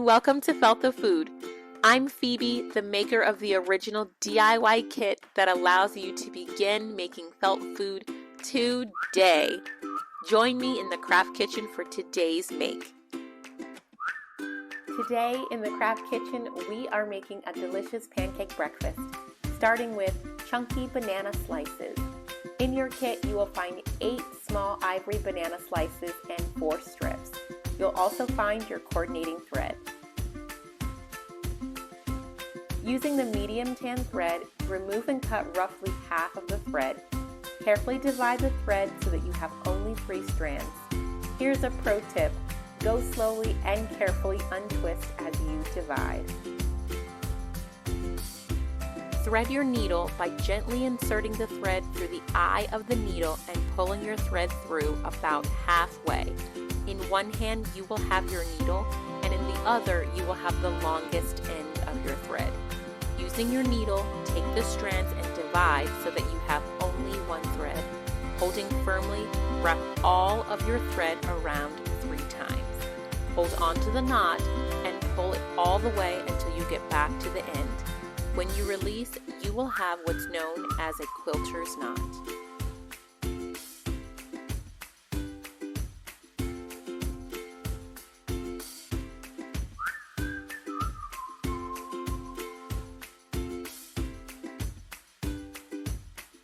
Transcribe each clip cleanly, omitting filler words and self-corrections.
Welcome to Felt the Food. I'm Phoebe, the maker of the original DIY kit that allows you to begin making felt food today. Join me in the craft kitchen for today's make. Today in the craft kitchen, we are making a delicious pancake breakfast, starting with chunky banana slices. In your kit, you will find 8 small ivory banana slices and 4 strips. You'll also find your coordinating thread. Using the medium tan thread, remove and cut roughly half of the thread. Carefully divide the thread so that you have only 3 strands. Here's a pro tip: go slowly and carefully untwist as you divide. Thread your needle by gently inserting the thread through the eye of the needle and pulling your thread through about halfway. In one hand you will have your needle, and in the other you will have the longest end of your thread. Using your needle, take the strands and divide so that you have only one thread. Holding firmly, wrap all of your thread around 3 times. Hold onto the knot and pull it all the way until you get back to the end. When you release, you will have what's known as a quilter's knot.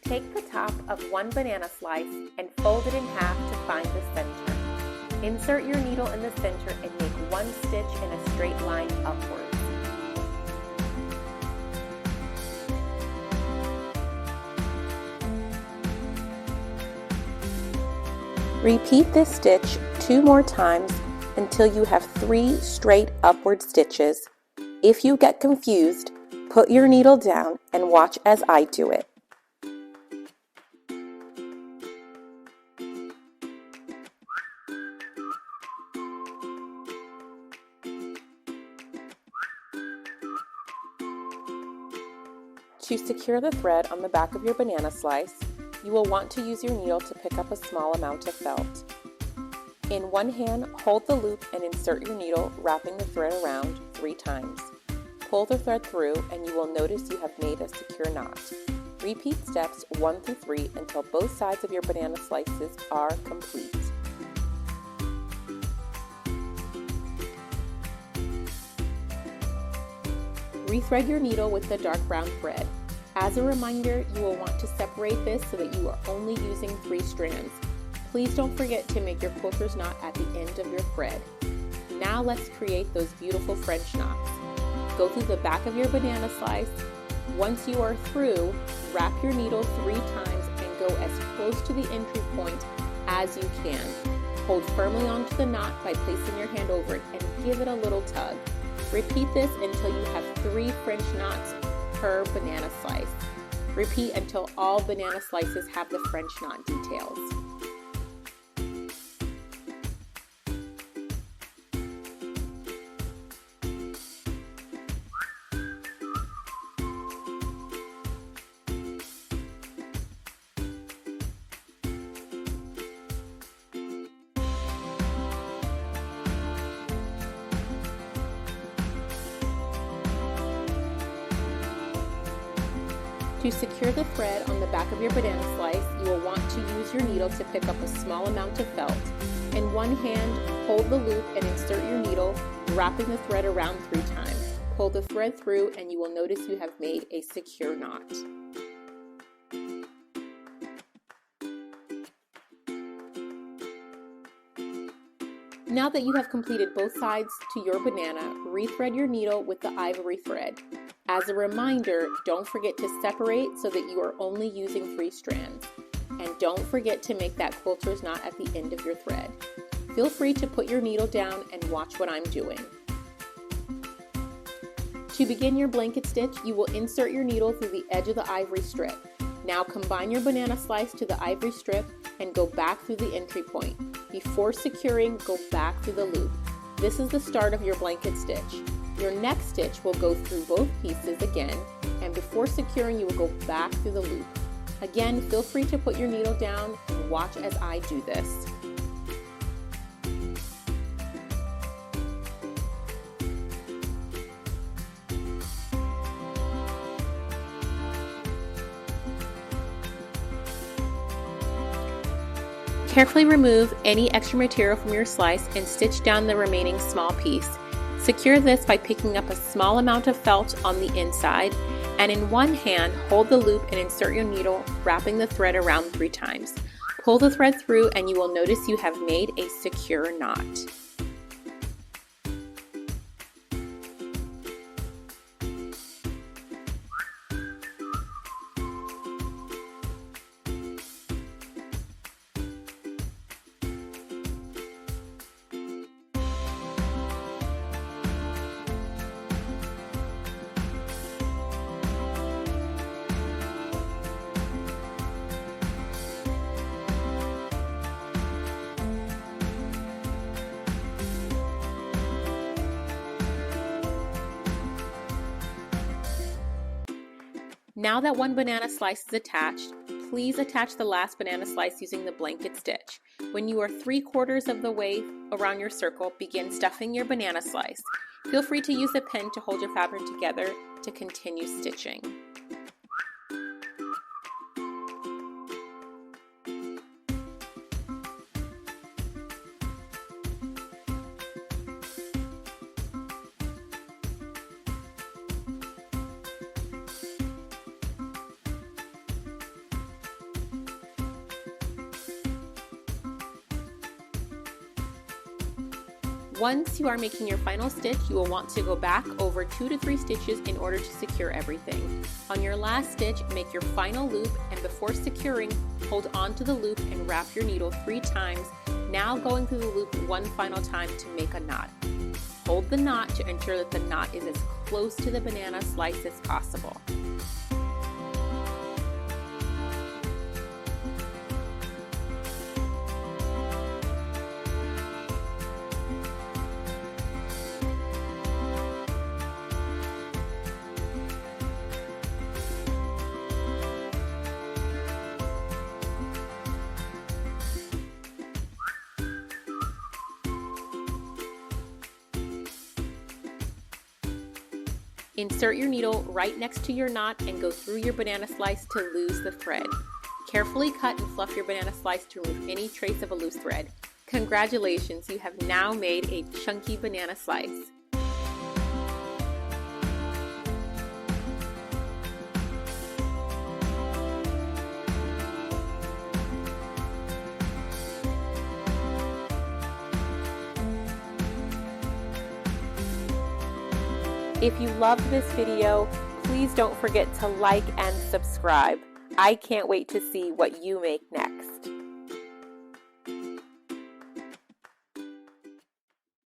Take the top of one banana slice and fold it in half to find the center. Insert your needle in the center and make 1 stitch in a straight line upwards. Repeat this stitch 2 more times until you have 3 straight upward stitches. If you get confused, put your needle down and watch as I do it. To secure the thread on the back of your banana slice, you will want to use your needle to pick up a small amount of felt. In one hand, hold the loop and insert your needle, wrapping the thread around 3 times. Pull the thread through and you will notice you have made a secure knot. Repeat steps 1 through 3 until both sides of your banana slices are complete. Rethread your needle with the dark brown thread. As a reminder, you will want to separate this so that you are only using 3 strands. Please don't forget to make your quilter's knot at the end of your thread. Now let's create those beautiful French knots. Go through the back of your banana slice. Once you are through, wrap your needle 3 times and go as close to the entry point as you can. Hold firmly onto the knot by placing your hand over it and give it a little tug. Repeat this until you have 3 French knots per banana slice. Repeat until all banana slices have the French knot details. To secure the thread on the back of your banana slice, you will want to use your needle to pick up a small amount of felt. In one hand, hold the loop and insert your needle, wrapping the thread around 3 times. Pull the thread through and you will notice you have made a secure knot. Now that you have completed both sides to your banana, rethread your needle with the ivory thread. As a reminder, don't forget to separate so that you are only using 3 strands. And don't forget to make that quilter's knot at the end of your thread. Feel free to put your needle down and watch what I'm doing. To begin your blanket stitch, you will insert your needle through the edge of the ivory strip. Now combine your banana slice to the ivory strip and go back through the entry point. Before securing, go back through the loop. This is the start of your blanket stitch. Your next stitch will go through both pieces again, and before securing you will go back through the loop. Again, feel free to put your needle down and watch as I do this. Carefully remove any extra material from your slice and stitch down the remaining small piece. Secure this by picking up a small amount of felt on the inside, and in one hand, hold the loop and insert your needle, wrapping the thread around 3 times. Pull the thread through and you will notice you have made a secure knot. Now that one banana slice is attached, please attach the last banana slice using the blanket stitch. When you are 3/4 of the way around your circle, begin stuffing your banana slice. Feel free to use a pin to hold your fabric together to continue stitching. Once you are making your final stitch, you will want to go back over 2 to 3 stitches in order to secure everything. On your last stitch, make your final loop, and before securing, hold on to the loop and wrap your needle 3 times, now going through the loop one final time to make a knot. Hold the knot to ensure that the knot is as close to the banana slice as possible. Insert your needle right next to your knot and go through your banana slice to lose the thread. Carefully cut and fluff your banana slice to remove any trace of a loose thread. Congratulations, you have now made a chunky banana slice. If you loved this video, please don't forget to like and subscribe. I can't wait to see what you make next.